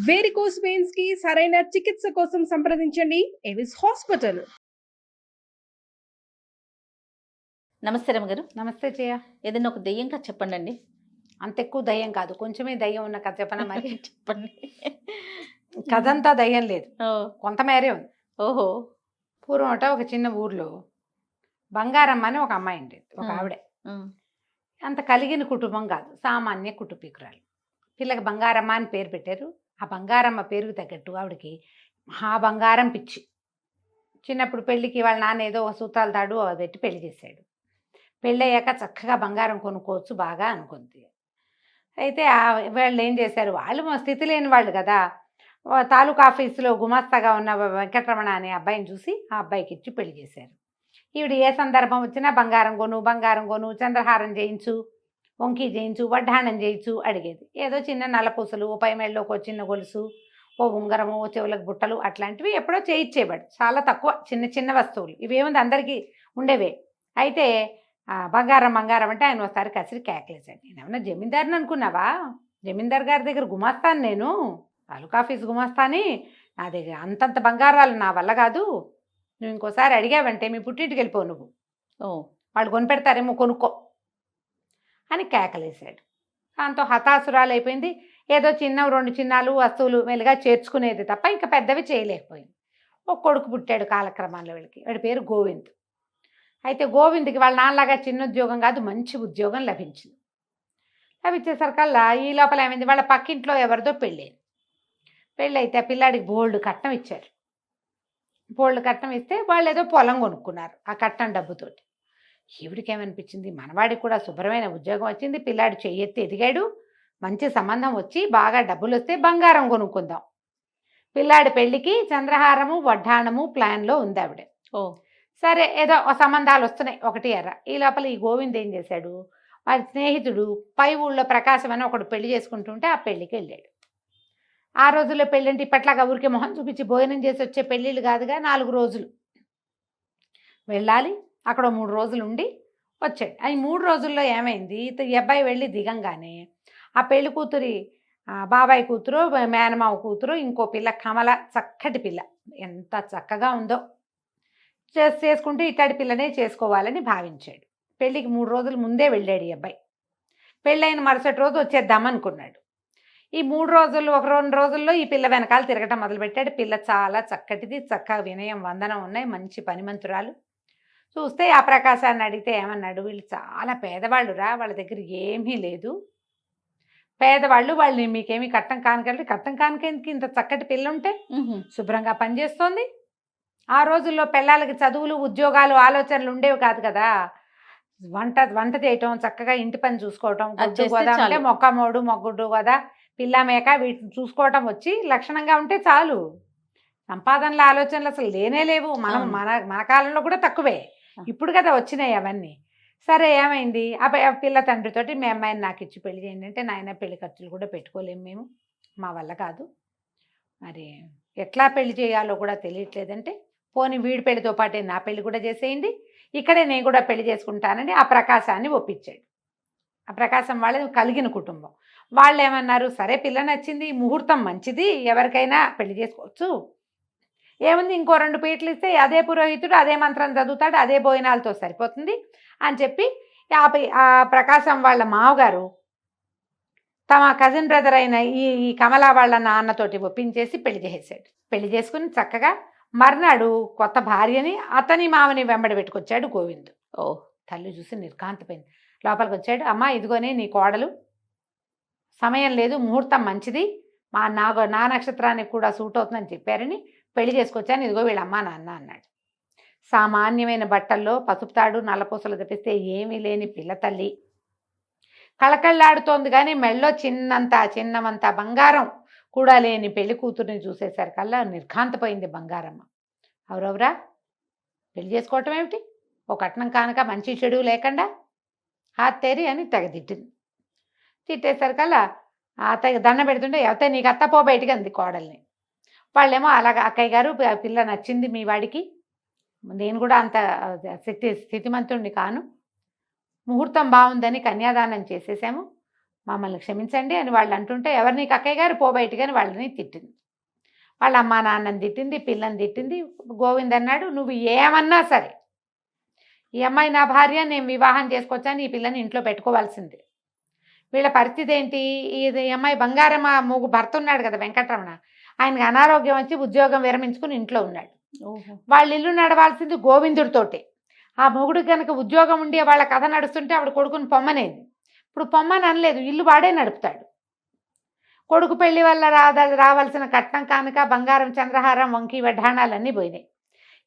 Varicose veins కి సరైన చికిత్స కోసం సంప్రదించండి ఎవిస్ హాస్పిటల్. నమస్తే రమగారు. నమస్తే జయ. ఏదైనా ఒక దెయ్యం కథ చెప్పండి. అంత ఎక్కువ దయ్యం కాదు, కొంచెమే దయ్యం ఉన్న కథ చెప్పనా మరి? చెప్పండి. కథ అంతా దయ్యం లేదు, కొంతమేరే ఉంది. ఓహో. పూర్వం ఒక చిన్న ఊర్లో బంగారమ్మ అని ఒక అమ్మాయి ఉండేది. ఒక ఆవిడ అంత కలిగిన కుటుంబం కాదు, సామాన్య కుటుంబీకురాలు. పిల్లకి బంగారమ్మ అని పేరు పెట్టారు. ఆ బంగారమ్మ పేరుకు తగ్గట్టు ఆవిడకి మహా బంగారం పిచ్చి. చిన్నప్పుడు పెళ్ళికి వాళ్ళ నాన్న ఏదో ఒక సూత్రాలు తాడు అది పెట్టి పెళ్లి చేశాడు. పెళ్ళయ్యాక చక్కగా బంగారం కొనుక్కోవచ్చు బాగా అనుకుంది. అయితే వాళ్ళు ఏం చేశారు, వాళ్ళు స్థితి లేని వాళ్ళు కదా, తాలూకా ఆఫీసులో గుమాస్తాగా ఉన్న వెంకటరమణ అనే అబ్బాయిని చూసి ఆ అబ్బాయికి ఇచ్చి పెళ్లి చేశారు. ఈవిడ ఏ సందర్భం వచ్చినా బంగారం కొను, చంద్రహారం చేయించు, వంకీ చేయించు, వడ్డాణం చేయించు అడిగేది. ఏదో చిన్న నల్లపూసలు, ఓ పైమేళ్ళలోకి ఒక చిన్న గొలుసు, ఓ ఉంగరము, ఓ చెవులకు బుట్టలు అట్లాంటివి ఎప్పుడో చేయించేవాడు. చాలా తక్కువ, చిన్న చిన్న వస్తువులు. ఇవేముంది అందరికీ ఉండేవే. అయితే బంగారం అంటే ఆయన ఒకసారి కసిరి కేకలేశాడు. నేనేమన్నా జమీందారుని అనుకున్నావా? జమీందార్ గారి దగ్గర గుమాస్తాను, నేను తాలూకా ఆఫీస్ గుమాస్తాని. నా దగ్గర అంతంత బంగారాలు నా వల్ల కాదు. నువ్వు ఇంకోసారి అడిగావంటే మీ పుట్టింటికి వెళ్ళిపోవు, నువ్వు వాళ్ళు కొనిపెడతారేమో, కొనుక్కో అని కేకలేశాడు. దాంతో హతాసురాలు అయిపోయింది. ఏదో చిన్న 2 చిన్నాలు వస్తువులు మెల్లిగా చేర్చుకునేది తప్ప ఇంకా పెద్దవి చేయలేకపోయింది. ఒక కొడుకు పుట్టాడు కాలక్రమంలో. వాడి పేరు గోవింద్. అయితే గోవింద్కి వాళ్ళ నాన్నలాగా చిన్న ఉద్యోగం కాదు, మంచి ఉద్యోగం లభించింది. లభించేసరికల్లా ఈ లోపల ఏమైంది, వాళ్ళ పక్కింట్లో ఎవరిదో పెళ్ళైంది. పెళ్ళైతే ఆ పిల్లాడికి బోల్డ్ కట్నం ఇచ్చారు. బోల్డ్ కట్నం ఇస్తే వాళ్ళు ఏదో పొలం కొనుక్కున్నారు ఆ కట్నం డబ్బుతోటి. ఈవిడికి ఏమనిపించింది, మనవాడికి కూడా శుభ్రమైన ఉద్యోగం వచ్చింది, పిల్లాడు చెయ్యెత్తి ఎదిగాడు, మంచి సంబంధం వచ్చి బాగా డబ్బులు వస్తే బంగారం కొనుక్కుందాం. పిల్లాడి పెళ్ళికి చంద్రహారము, వడ్డాణము ప్లాన్లో ఉంది ఆవిడ. సరే, ఏదో సంబంధాలు వస్తున్నాయి ఒకటి ఎర్ర. ఈ లోపల ఈ గోవింద్ ఏం చేశాడు, వాడి స్నేహితుడు పై ఊళ్ళో ప్రకాశం అని ఒకడు పెళ్లి చేసుకుంటుంటే ఆ పెళ్లికి వెళ్ళాడు. ఆ రోజుల్లో పెళ్ళంటే ఇప్పట్లాగా ఊరికి మొహం చూపించి భోజనం చేసి వచ్చే పెళ్ళిళ్ళు కాదుగా, 4 రోజులు వెళ్ళాలి. అక్కడ 3 రోజులు ఉండి వచ్చాడు. ఈ 3 రోజుల్లో ఏమైంది, ఈ అబ్బాయి వెళ్ళి దిగంగానే ఆ పెళ్లి కూతురి బాబాయ్ కూతురు, మేనమావ కూతురు, ఇంకో పిల్ల కమల, చక్కటి పిల్ల, ఎంత చక్కగా ఉందో, చేసుకుంటూ ఇట్లాంటి పిల్లనే చేసుకోవాలని భావించాడు. పెళ్ళికి 3 రోజుల ముందే వెళ్ళాడు ఈ అబ్బాయి. పెళ్ళైన మరుసటి రోజు వచ్చేద్దామనుకున్నాడు. ఈ 3 రోజులు 2 రోజుల్లో ఈ పిల్ల వెనకాల తిరగటం మొదలుపెట్టాడు. పిల్ల చాలా చక్కటిది, చక్కగా వినయం వందనం ఉన్నాయి, మంచి పనిమంతురాలు. చూస్తే ఆ ప్రకాశాన్ని అడిగితే ఏమన్నాడు, వీళ్ళు చాలా పేదవాళ్ళురా, వాళ్ళ దగ్గర ఏమీ లేదు, పేదవాళ్ళు, వాళ్ళని మీకేమీ కట్టం కానుకెళ్ళి, కట్టం కానుకేందుకు, ఇంత చక్కటి పిల్ల ఉంటే శుభ్రంగా పనిచేస్తోంది. ఆ రోజుల్లో పిల్లలకి చదువులు, ఉద్యోగాలు, ఆలోచనలు ఉండేవి కాదు కదా. వంట చేయటం, చక్కగా ఇంటి పని చూసుకోవటం, గొడ్డు గోదా అంటే మొక్కమోడు, మొగ్గుడ్డు గోదా, పిల్ల మేక వీటిని చూసుకోవటం వచ్చి లక్షణంగా ఉంటే చాలు. సంపాదనల ఆలోచనలు అసలు లేనే లేవు. మన కాలంలో కూడా తక్కువే, ఇప్పుడు కదా వచ్చినాయి అవన్నీ. సరే, ఏమైంది, ఆ పిల్ల తండ్రితోటి మీ అమ్మాయిని నాకు ఇచ్చి పెళ్లి చేయండి అంటే, నాయన పెళ్లి ఖర్చులు కూడా పెట్టుకోలేము మేము, మా వల్ల కాదు, మరి ఎట్లా పెళ్లి చేయాలో కూడా తెలియట్లేదంటే, పోనీ వీడి పెళ్లితో పాటే నా పెళ్లి కూడా చేసేయండి, ఇక్కడే నేను కూడా పెళ్లి చేసుకుంటానని ఆ ప్రకాశాన్ని ఒప్పించాడు. ఆ ప్రకాశం వాళ్ళది కలిగిన కుటుంబం. వాళ్ళు ఏమన్నారు, సరే పిల్ల నచ్చింది, ముహూర్తం మంచిది, ఎవరికైనా పెళ్లి చేసుకోవచ్చు, ఏముంది, ఇంకో 2 పీటలు ఇస్తే అదే పురోహితుడు అదే మంత్రం చదువుతాడు, అదే భోజనాలతో సరిపోతుంది అని చెప్పి ఆ ప్రకాశం వాళ్ళ మావగారు తమ కజిన్ బ్రదర్ అయిన ఈ కమలా వాళ్ళ నాన్నతోటి ఒప్పించేసి పెళ్లి చేసేసాడు. పెళ్లి చేసుకుని చక్కగా మర్నాడు కొత్త భార్యని అతని మావని వెంబడి పెట్టుకొచ్చాడు గోవింద్. తల్లి చూసి నిర్కాంతపోయింది. లోపలికి వచ్చాడు, అమ్మ ఇదిగోనే నీ కోడలు, సమయం లేదు, ముహూర్తం మంచిది, నా నక్షత్రానికి కూడా సూట్ అవుతుందని చెప్పారని పెళ్లి చేసుకొచ్చాను, ఇదిగో వీళ్ళ అమ్మా నాన్న అన్నాడు. సామాన్యమైన బట్టల్లో పసుపు తాడు, నల్లపూసలు తెప్పిస్తే ఏమీ లేని పిల్ల తల్లి కళకళ్ళాడుతోంది, కానీ మెళ్ళో చిన్నమంత బంగారం కూడా లేని పెళ్లి కూతుర్ని చూసేసరికల్లా నిర్ఘాంతపోయింది బంగారమ్మ. ఎవరెవరా పెళ్లి చేసుకోవటం ఏమిటి, ఓ కట్నం కానక మంచి చెడు లేకుండా హాత్తేరి అని తెగదిట్టింది. తిట్టేసరికల్లా అత్తయ్య దండ పెడుతుంటే, ఎవతే నీకు అత్తపో బయటికి అంది కోడల్ని. వాళ్ళేమో అలాగా, అక్కయ్య గారు పిల్ల నచ్చింది మీ వాడికి, నేను కూడా అంత స్థితిమంతుణ్ణి కాను, ముహూర్తం బాగుందని కన్యాదానం చేసేసాము, మమ్మల్ని క్షమించండి అని వాళ్ళు అంటుంటే, ఎవరు నీకు అక్కయ్య గారు పో బయటికి అని వాళ్ళని తిట్టింది. వాళ్ళ అమ్మా నాన్నని తిట్టింది, పిల్లని తిట్టింది. గోవింద్ అన్నాడు, నువ్వు ఏమన్నా సరే ఈ అమ్మాయి నా భార్య, నేను వివాహం చేసుకొచ్చాను, ఈ పిల్లని ఇంట్లో పెట్టుకోవాల్సిందే. వీళ్ళ పరిస్థితి ఏంటి, ఈ అమ్మాయి బంగారమ్మ భర్త ఉన్నాడు కదా వెంకటరమణ, ఆయనకి అనారోగ్యం వచ్చి ఉద్యోగం విరమించుకుని ఇంట్లో ఉన్నాడు. వాళ్ళ ఇల్లు నడవాల్సింది గోవిందుడితోటే. ఆ మొగుడు కనుక ఉద్యోగం ఉండి వాళ్ళ కథ నడుస్తుంటే ఆవిడ కొడుకుని పొమ్మనేది. ఇప్పుడు పొమ్మని అనలేదు, ఇల్లు వాడే నడుపుతాడు. కొడుకు పెళ్లి వల్ల రావాల్సిన కట్నం కానుక, బంగారం, చంద్రహారం, వంకి వడ్డాణాలన్నీ పోయినాయి.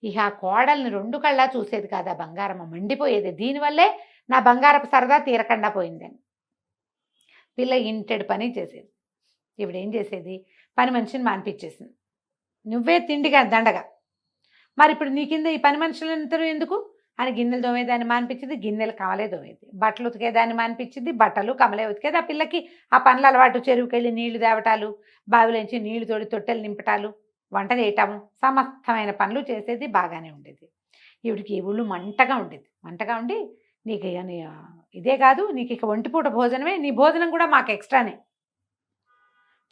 ఇక ఆ కోడల్ని 2 కళ్ళా చూసేది కాదు. ఆ బంగారమ్మ మండిపోయేది, దీనివల్లే నా బంగారపు సరదా తీరకుండా పోయిందని. పిల్ల ఇంటెడు పని చేసేది. ఇప్పుడు ఏం చేసేది, పని మనిషిని మానిపించేసింది. నువ్వే తిండిగా దండగా, మరి ఇప్పుడు నీ కింద ఈ పని మనుషులందరూ ఎందుకు అని గిన్నెలు తోమేదాన్ని మానిపించింది, గిన్నెలు కమలే తోమేది. బట్టలు ఉతికేదాన్ని మానిపించింది, బట్టలు కమలే ఉతికేది. ఆ పిల్లకి ఆ పనుల అలవాటు, చెరువుకి వెళ్ళి నీళ్లు తేవటాలు, బావిలోంచి నీళ్లు తోడి తొట్టెలు నింపటాలు, వంట చేయటము, సమస్తమైన పనులు చేసేది. బాగానే ఉండేది. ఈవిడికి ఈ ఊళ్ళు మంటగా ఉండి, నీకు ఇదే కాదు, నీకు ఇక ఒంటిపూట భోజనమే, నీ భోజనం కూడా మాకు ఎక్స్ట్రానే.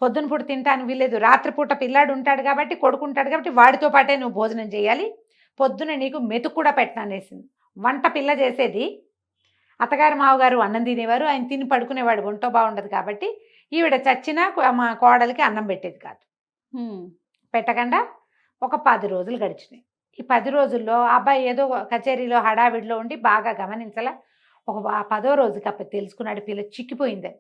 పొద్దున పూట తింటాను వీలేదు, రాత్రిపూట పిల్లాడు ఉంటాడు కాబట్టి, కొడుకు ఉంటాడు కాబట్టి వాడితో పాటే నువ్వు భోజనం చేయాలి. పొద్దున నీకు మెతుకు కూడా పెట్టననేసింది. వంట పిల్ల చేసేది, అత్తగారు మావగారు అన్నం తినేవారు, ఆయన తిని పడుకునేవాడు, ఒంటో బాగుండదు కాబట్టి. ఈవిడ చచ్చినా మా కోడలికి అన్నం పెట్టేది కాదు. పెట్టకుండా ఒక 10 రోజులు గడిచినాయి. ఈ 10 రోజుల్లో అబ్బాయి ఏదో కచేరీలో హడావిడిలో ఉండి బాగా గమనించాల. ఒక 10వ రోజుకి అప్పుడు తెలుసుకున్నాడు పిల్ల చిక్కిపోయిందని.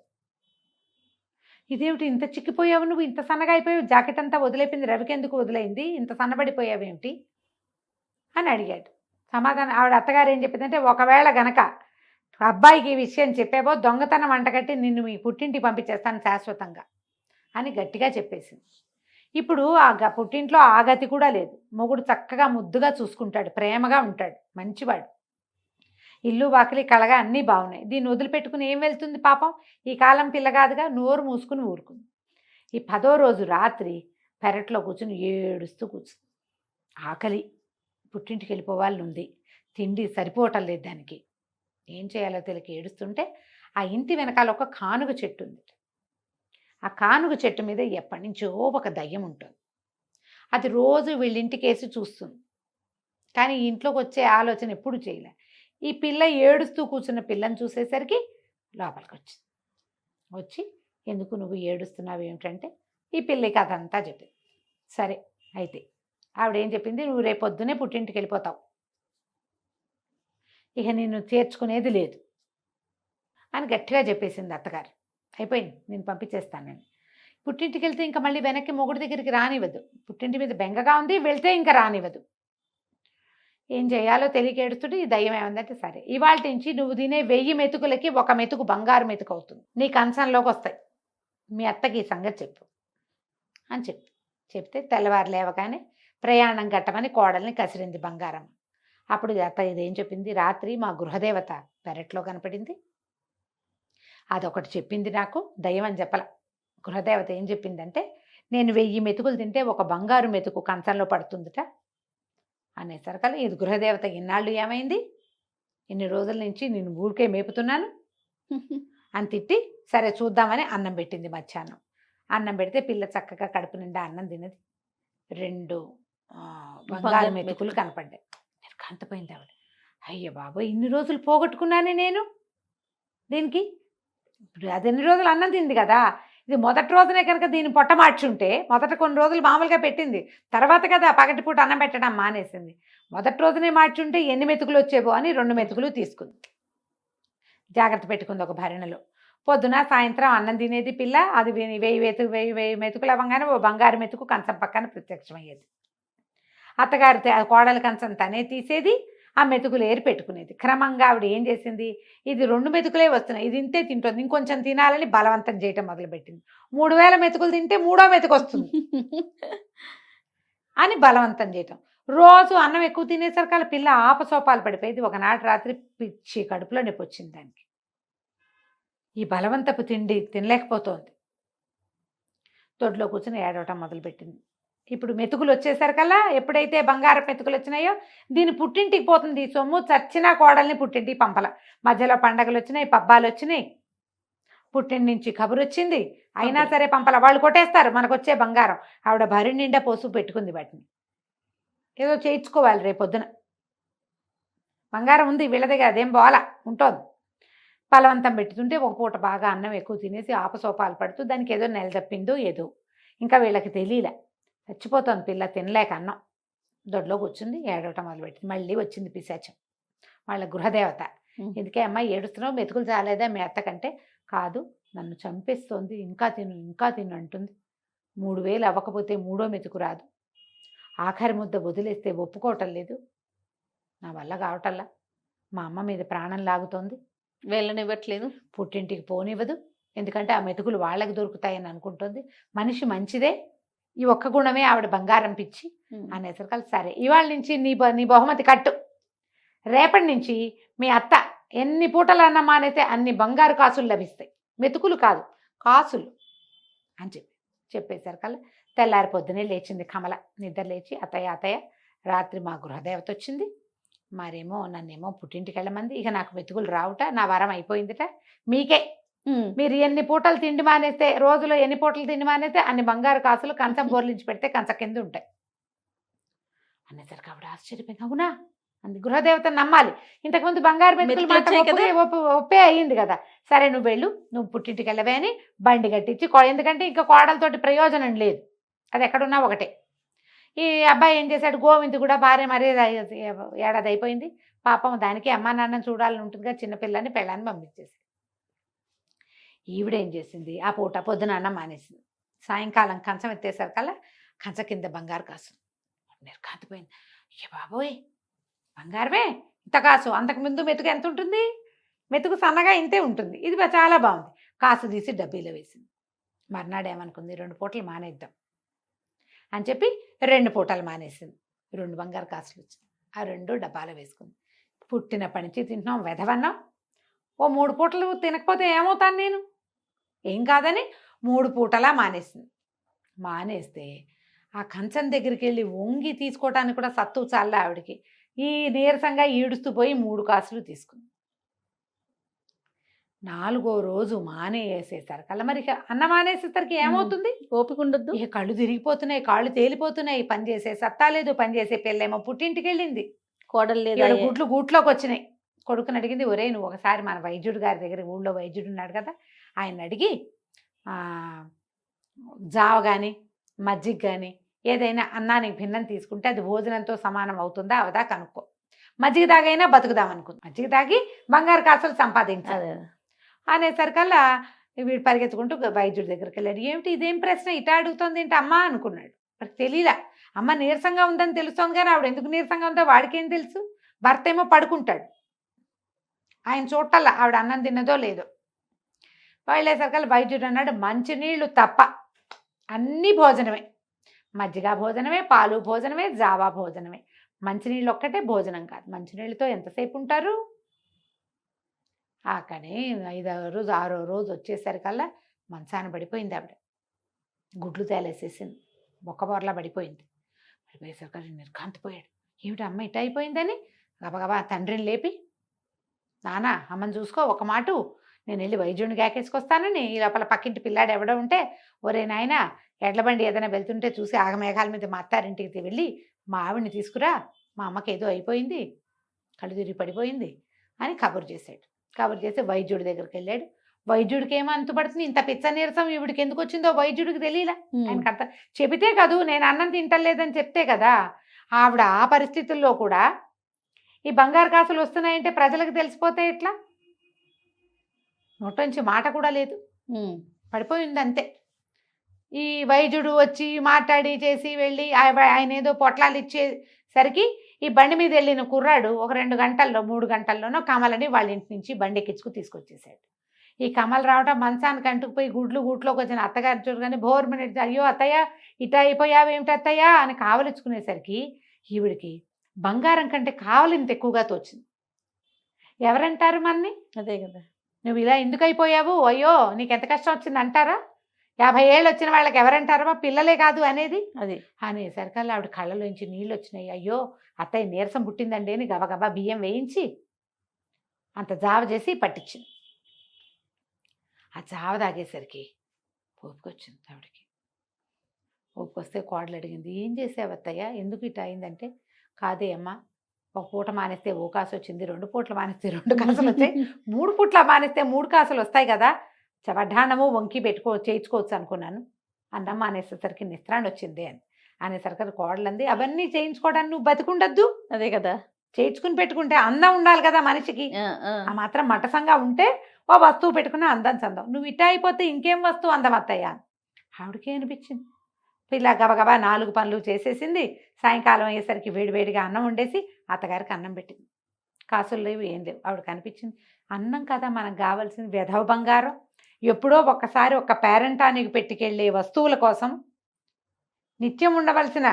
ఇదేమిటి ఇంత చిక్కిపోయావు, నువ్వు ఇంత సన్నగా అయిపోయావు, జాకెట్ అంతా వదిలేపింది, రవికి ఎందుకు వదిలేయింది, ఇంత సన్నబడిపోయావేమిటి అని అడిగాడు. సమాధానం ఆవిడ అత్తగారు ఏం చెప్పిందంటే, ఒకవేళ గనక అబ్బాయికి ఈ విషయం చెప్పేవో దొంగతనం వంటగట్టి నిన్ను మీ పుట్టింటికి పంపించేస్తాను శాశ్వతంగా అని గట్టిగా చెప్పేసింది. ఇప్పుడు ఆ పుట్టింట్లో ఆ గతి కూడా లేదు. మొగుడు చక్కగా ముద్దుగా చూసుకుంటాడు, ప్రేమగా ఉంటాడు, మంచివాడు, ఇల్లు వాకిలి కళగా అన్నీ బాగున్నాయి. దీన్ని వదిలిపెట్టుకుని ఏం వెళ్తుంది పాపం, ఈ కాలం పిల్ల కాదుగా, నోరు మూసుకుని ఊరుకుంది. ఈ 10వ రోజు రాత్రి పెరట్లో కూర్చుని ఏడుస్తూ కూర్చుంది. ఆకలి, పుట్టింటికి వెళ్ళిపోవాలని ఉంది, తిండి సరిపోవటం లేదు దానికి, ఏం చేయాలో తెలియక ఏడుస్తుంటే ఆ ఇంటి వెనకాల ఒక కానుగ చెట్టు ఉంది. ఆ కానుగ చెట్టు మీద ఎప్పటి నుంచో ఒక దయ్యం ఉంటుంది. అది రోజు వీళ్ళింటికేసి చూస్తుంది, కానీ ఇంట్లోకి వచ్చే ఆలోచన ఎప్పుడు చేయలే. ఈ పిల్ల ఏడుస్తూ కూర్చున్న పిల్లని చూసేసరికి లోపలికి వచ్చింది. వచ్చి, ఎందుకు నువ్వు ఏడుస్తున్నావు ఏమిటంటే, ఈ పిల్లకి అదంతా చెప్పింది. సరే అయితే ఆవిడేం చెప్పింది, నువ్వు రేపు పొద్దునే పుట్టింటికి వెళ్ళిపోతావు, ఇక నిన్ను చేర్చుకునేది లేదు అని గట్టిగా చెప్పేసింది అత్తగారు. అయిపోయింది, నేను పంపించేస్తానని. పుట్టింటికి వెళ్తే ఇంకా మళ్ళీ వెనక్కి మొగుడి దగ్గరికి రానివ్వదు. పుట్టింటి మీద బెంగగా ఉంది, వెళ్తే ఇంకా రానివ్వదు. ఏం చేయాలో తెలియక ఏడుస్తుంటే ఈ దయ్యం ఏమందంటే, సరే ఇవాళ నుంచి నువ్వు తినే 1000 మెతుకులకి 1 మెతుకు బంగారు మెతుకు అవుతుంది, నీ కంచంలోకి వస్తాయి, మీ అత్తకి ఈ సంగతి చెప్పు అని చెప్తే తెల్లవారు లేవగానే ప్రయాణం కట్టమని కోడల్ని కసిరింది బంగారం. అప్పుడు అత్త ఇదేం చెప్పింది, రాత్రి మా గృహదేవత పెరట్లో కనపడింది, అదొకటి చెప్పింది నాకు, దయ్యం అని చెప్పల. గృహదేవత ఏం చెప్పిందంటే, నేను 1000 మెతుకులు తింటే 1 బంగారు మెతుకు కంచంలో పడుతుందిట అనేసరికల్లా, ఇది గృహదేవత ఇన్నాళ్ళు ఏమైంది, ఇన్ని రోజుల నుంచి నేను ఊరికే మేపుతున్నాను అని తిట్టి, సరే చూద్దామని అన్నం పెట్టింది. మధ్యాహ్నం అన్నం పెడితే పిల్ల చక్కగా కడుపు నిండా అన్నం తినది. 2 బంగారు మెతుకులు కనపడ్డాయి. కాంతపోయింది ఆవిడ. అయ్య బాబోయ్, ఇన్ని రోజులు పోగొట్టుకున్నానే నేను దీనికి. ఇప్పుడు అది ఎన్ని రోజులు అన్నం తింది కదా, ఇది మొదటి రోజునే కనుక దీన్ని పొట్ట మార్చుంటే, మొదట కొన్ని రోజులు మామూలుగా పెట్టింది, తర్వాత కదా పగటిపూట అన్నం పెట్టడం మానేసింది. మొదటి రోజునే మార్చుంటే ఎన్ని మెతుకులు వచ్చేవో అని 2 మెతుకులు తీసుకుంది, జాగ్రత్త పెట్టుకుంది ఒక భరణలో. పొద్దున సాయంత్రం అన్నం తినేది పిల్ల. అది 1000 మెతుకులు అవ్వగానే ఓ బంగారు మెతుకు కంచం పక్కన ప్రత్యక్షమయ్యేది. అత్తగారు కోడల కంచం తనే తీసేది, ఆ మెతుకులు ఏరి పెట్టుకునేది. క్రమంగా ఆవిడ ఏం చేసింది, ఇది 2 మెతుకులే వస్తున్నాయి, ఇది ఇంతే తింటుంది, ఇంకొంచెం తినాలని బలవంతం చేయటం మొదలుపెట్టింది. 3000 మెతుకులు తింటే 3వ మెతుకు వస్తుంది అని బలవంతం చేయటం. రోజు అన్నం ఎక్కువ తినేసరికి ఆ పిల్ల ఆపసోపాలు పడిపోయేది. ఒకనాటి రాత్రి పిచ్చి కడుపులో నొప్పి వచ్చింది దానికి. ఈ బలవంతపు తిండి తినలేకపోతోంది. తొడ్లో కూర్చొని ఏడవటం మొదలుపెట్టింది. ఇప్పుడు మెతుకులు వచ్చేసరికల్లా, ఎప్పుడైతే బంగారం మెతుకులు వచ్చినాయో, దీని పుట్టింటికి పోతుంది. ఈ సొమ్ము చచ్చినా కోడల్ని పుట్టింటికి పంపల. మధ్యలో పండగలు వచ్చినాయి, పబ్బాలు వచ్చినాయి, పుట్టింటి నుంచి కబురు వచ్చింది. అయినా కబురు. సరే పంపల, వాళ్ళు కొట్టేస్తారు మనకు వచ్చే బంగారం. ఆవిడ భరి నిండా పోసు పెట్టుకుంది వాటిని. ఏదో చేయించుకోవాలి రేపొద్దున. బంగారం ఉంది వీళ్ళ దగ్గర, అదేం పోవాలా, ఉంటుంది. బలవంతం పెట్టుతుంటే ఒక పూట బాగా అన్నం ఎక్కువ తినేసి ఆపసోపాలు పడుతూ దానికి ఏదో నెల తప్పిందో ఏదో, ఇంకా వీళ్ళకి తెలియలే. చచ్చిపోతుంది పిల్ల తినలేక అన్నం. దొడ్లో కూర్చుంది, ఏడవటం మొదలుపెట్టింది. మళ్ళీ వచ్చింది పిశాచం, వాళ్ళ గృహదేవత. ఎందుకే అమ్మ ఏడుస్తున్నావు, మెతుకులు చాలేదా మీ అత్తకంటే? కాదు, నన్ను చంపేస్తోంది, ఇంకా తిను ఇంకా తిను అంటుంది. 3000 అవ్వకపోతే మూడో మెతుకు రాదు. ఆఖరి ముద్ద వదిలేస్తే ఒప్పుకోవటం లేదు. నా వల్ల కావటల్లా. మా అమ్మ మీద ప్రాణం లాగుతోంది. వెళ్ళనివ్వట్లేదు. పుట్టింటికి పోనివ్వదు, ఎందుకంటే ఆ మెతుకులు వాళ్ళకి దొరుకుతాయని అనుకుంటుంది. మనిషి మంచిదే, ఈ ఒక్క గుణమే ఆవిడ బంగారం పిచ్చి అనేసరికి సరే ఇవాళ నుంచి నీ బహుమతి కట్టు. రేపటి నుంచి మీ అత్త ఎన్ని పూటలు అన్న మానైతే అన్ని బంగారు కాసులు లభిస్తాయి, మెతుకులు కాదు కాసులు అని చెప్పేసరికల్లా తెల్లారి పొద్దునే లేచింది కమల. నిద్ర లేచి అత్తయ్య రాత్రి మా గృహదేవత వచ్చింది, మరేమో నన్నేమో పుట్టింటికి వెళ్ళమంది. ఇక నాకు మెతుకులు రావుట, నా వరం అయిపోయిందిట. మీకే, మీరు ఎన్ని పూటలు తిండి మానేస్తే, రోజులో ఎన్ని పూటలు తిండి మానేస్తే అన్ని బంగారు కాసులు కంచం బోర్లించి పెడితే కంచ కింద ఉంటాయి అనేసరికి ఆవిడ ఆశ్చర్యపోయింది. అవునా అంది. గృహదేవతను నమ్మాలి. ఇంతకుముందు బంగారు మెతుకులు ఒప్పే అయ్యింది కదా. సరే నువ్వు వెళ్ళు, నువ్వు పుట్టింటికి వెళ్ళవే అని బండి కట్టించి, ఎందుకంటే ఇంకా కోడలతోటి ప్రయోజనం లేదు, అది ఎక్కడున్నా ఒకటే. ఈ అబ్బాయి ఏం చేశాడు, గోవింద్ కూడా భార్య మరీ ఏడాది అయిపోయింది పాపం, దానికి అమ్మా నాన్నని చూడాలని ఉంటుందిగా, చిన్నపిల్లని పెళ్ళాన్ని పంపించేసి. ఈవిడేం చేసింది, ఆ పూట పొద్దున అన్నం మానేసింది. సాయంకాలం కంచం ఎత్తేసరికల్లా కంచ కింద బంగారు కాసు నిర్ఘాంతపోయింది. అయ్య బాబోయ్, బంగారమే ఇంత కాసు, అంతకుముందు మెతుకు ఎంత ఉంటుంది, మెతుకు సన్నగా ఇంతే ఉంటుంది, ఇది చాలా బాగుంది. కాసు తీసి డబ్బీలో వేసింది. మర్నాడు ఏమనుకుంది, 2 పూటలు మానేద్దాం అని చెప్పి 2 పూటలు మానేసింది. 2 బంగారు కాసులు వచ్చింది, ఆ 2 డబ్బాలో వేసుకుంది. పుట్టినప్పటి నుంచి తింటున్నాం వెధవన్నాం, ఓ 3 పూటలు తినకపోతే ఏమవుతాను నేను, ఏం కాదని 3 పూటలా మానేసింది. మానేస్తే ఆ కంచం దగ్గరికి వెళ్ళి వంగి తీసుకోవటానికి కూడా సత్తు చాలే ఆవిడికి. ఈ నీరసంగా ఈడుస్తూ పోయి 3 కాసులు తీసుకుంది. 4వ రోజు మానేసేసరికల్లా మరి అన్న మానేసేసరికి ఏమవుతుంది, ఓపిక ఉండద్దు, ఇక కళ్ళు తిరిగిపోతున్నాయి, కాళ్ళు తేలిపోతున్నాయి, పని చేసే సత్తా లేదు. పని చేసే పిల్లేమో పుట్టింటికి వెళ్ళింది, కోడలు లేదా, గుడ్లు గూట్లోకి వచ్చినాయి. కొడుకుని అడిగింది, ఒరే నువ్వు ఒకసారి మన వైద్యుడు గారి దగ్గర, ఊళ్ళో వైద్యుడు ఉన్నాడు కదా, ఆయన అడిగి జావ కానీ మజ్జిగ కానీ ఏదైనా అన్నానికి భిన్నం తీసుకుంటే అది భోజనంతో సమానం అవుతుందా అవదా కనుక్కో. మజ్జిగ తాగైనా బతుకుదామనుకుంది, మజ్జిగ తాగి బంగారు కాసులు సంపాదించాలి అనేసరికల్లా వీడు పరిగెత్తుకుంటూ వైద్యుడి దగ్గరికి వెళ్ళాడు. ఏమిటి ఇదేం ప్రశ్న, ఇటా అడుగుతుంది ఏంటి అమ్మ అనుకున్నాడు. మరి తెలియలా, అమ్మ నీరసంగా ఉందని తెలుస్తోంది కానీ ఆవిడ ఎందుకు నీరసంగా ఉందో వాడికేం తెలుసు. భర్త ఏమో పడుకుంటాడు, ఆయన చూడటల్లా ఆవిడ అన్నం తిన్నదో లేదో. వెళ్ళేసరికల్లా వైద్యుడు అన్నాడు, మంచినీళ్ళు తప్ప అన్నీ భోజనమే, మజ్జిగ భోజనమే, పాలు భోజనమే, జావా భోజనమే, మంచినీళ్ళు ఒక్కటే భోజనం కాదు. మంచినీళ్ళతో ఎంతసేపు ఉంటారు. కానీ 5వ రోజు 6వ రోజు వచ్చేసరికల్లా మంచాన పడిపోయింది ఆవిడ, గుడ్లు తేలేసేసింది, బొక్కబొరలా పడిపోయింది. పడిపోయేసరికి నిర్ఘాంతపోయాడు. ఏమిటి అమ్మ ఇట అయిపోయిందని గబగబా తండ్రిని లేపి, నానా అమ్మని చూసుకో, ఒక మాట నేను వెళ్ళి వైద్యుడిని గాకేసుకొస్తానని. ఈ లోపల పక్కింటి పిల్లాడు ఎవడో ఉంటే, ఒరే నాయన ఎడ్ల బండి ఏదైనా వెళ్తుంటే చూసి ఆగమేఘాల మీద మా అత్తారింటికి వెళ్ళి మా ఆవిడ్ని తీసుకురా, మా అమ్మకి ఏదో అయిపోయింది, కళ్ళు తిరిగి పడిపోయింది అని కబురు చేశాడు. కబురు చేసి వైద్యుడి దగ్గరికి వెళ్ళాడు. వైద్యుడికి ఏమో అంతుపడుతుంది, ఇంత పిచ్చ నీరసం ఈవిడికి ఎందుకు వచ్చిందో వైద్యుడికి తెలియలా. ఆయనకు అంత చెబితే కదూ, నేను అన్నం తింటలేదని చెప్తే కదా. ఆవిడ ఆ పరిస్థితుల్లో కూడా ఈ బంగారు కాసులు వస్తున్నాయంటే ప్రజలకు తెలిసిపోతే ఎట్లా, నోట్లోంచి మాట కూడా లేదు, పడిపోయింది అంతే. ఈ వైద్యుడు వచ్చి మాట్లాడి చేసి వెళ్ళి ఆయన ఏదో పొట్లాలు ఇచ్చేసరికి ఈ బండి మీద వెళ్ళిన కుర్రాడు ఒక 2 గంటల్లో 3 గంటల్లోనో కమలని వాళ్ళ ఇంటి నుంచి బండి ఎక్కించుకు తీసుకొచ్చేసాడు. ఈ కమల రావడం మంచానికి అంటుకుపోయి గూట్లోకి వచ్చిన అత్తగారి చూడగానే బోర్మని, అయ్యో అత్తయ్య ఇట అయిపోయావేమిటి అత్తయ్య అని కావలించుకునేసరికి ఈవిడికి బంగారం కంటే కావలింత ఎక్కువగా తోచింది. ఎవరంటారు మన్ని, అదే కదా, నువ్వు ఇలా ఎందుకు అయిపోయావు, అయ్యో నీకు ఎంత కష్టం వచ్చింది అంటారా? 50 ఏళ్ళు వచ్చిన వాళ్ళకి ఎవరంటారమ్మా, పిల్లలే కాదు అనేది. అది అనేసరికల్లా ఆవిడ కళ్ళలోంచి నీళ్ళు వచ్చినాయి. అయ్యో అత్తయ్య నీరసం పుట్టిందండి అని గబగబా బియ్యం వేయించి అంత జావ చేసి పట్టించింది. ఆ జావ తాగేసరికి ఓపుకొచ్చింది ఆవిడకి. ఓపుకొస్తే కోడలు అడిగింది, ఏం చేసావు అత్తయ్య, ఎందుకు ఇట్లా అయిందంటే, కాదే అమ్మ, ఒక పూట మానేస్తే ఓ కాసు వచ్చింది, 2 పూటలు మానేస్తే 2 కాసులు వచ్చాయి, 3 పూట్ల మానేస్తే 3 కాసులు వస్తాయి కదా, వడ్డాణము వంకి చేయించుకోవచ్చు అనుకున్నాను, అన్నం మానేసేసరికి నిస్త్రాన్ని వచ్చింది అని అనేసరికి కోడలు అంది, అవన్నీ చేయించుకోవడానికి నువ్వు బతికుండద్దు, అదే కదా. చేయించుకుని పెట్టుకుంటే అందం ఉండాలి కదా మనిషికి, ఆ మాత్రం మటసంగా ఉంటే ఓ వస్తువు పెట్టుకున్న అందం చందం, నువ్వు ఇట్ట అయిపోతే ఇంకేం వస్తువు అందం అత్తయ్య అని ఆవిడకే అనిపించింది. ఇలా గబగబా 4 పనులు చేసేసింది. సాయంకాలం అయ్యేసరికి వేడివేడిగా అన్నం వండేసి అత్తగారికి అన్నం పెట్టింది. కాసులు లేవు, ఏం లేవు. ఆవిడకి అనిపించింది, అన్నం కదా మనకు కావాల్సింది, వెధవ బంగారం, ఎప్పుడో ఒక్కసారి ఒక పేరెంటానికి పెట్టుకెళ్ళే వస్తువుల కోసం నిత్యం ఉండవలసిన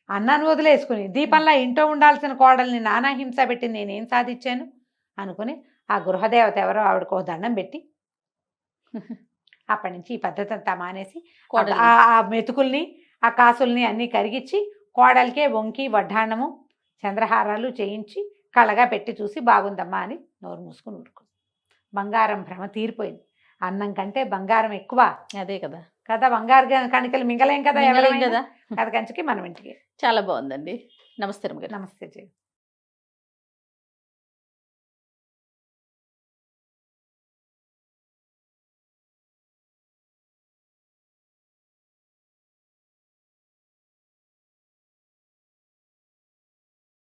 అన్నాన్ని వదిలేసుకుని దీపంలా ఇంట్లో ఉండాల్సిన కోడల్ని నానా హింస పెట్టి నేనేం సాధించాను అనుకుని ఆ గృహదేవత ఎవరో ఆవిడకు ఒక దండం పెట్టి అప్పటి నుంచి ఈ పద్ధతి అంతా మానేసి ఆ మెతుకుల్ని ఆ కాసుల్ని అన్నీ కరిగించి కోడలికే వంకి వడ్డాణము చంద్రహారాలు చేయించి కళగా పెట్టి చూసి బాగుందమ్మా అని నోరు మూసుకుని ఊరుకుంది. బంగారం భ్రమ తీరిపోయింది. అన్నం కంటే బంగారం ఎక్కువ. అదే కదా కదా, బంగారు కణికలు మింగలేం కదా మింగలేం ఎవరైనా కదా. కథ కంచికి మనం ఇంటికి. చాలా బాగుందండి. నమస్తే రమ్య గారు. నమస్తే జయ.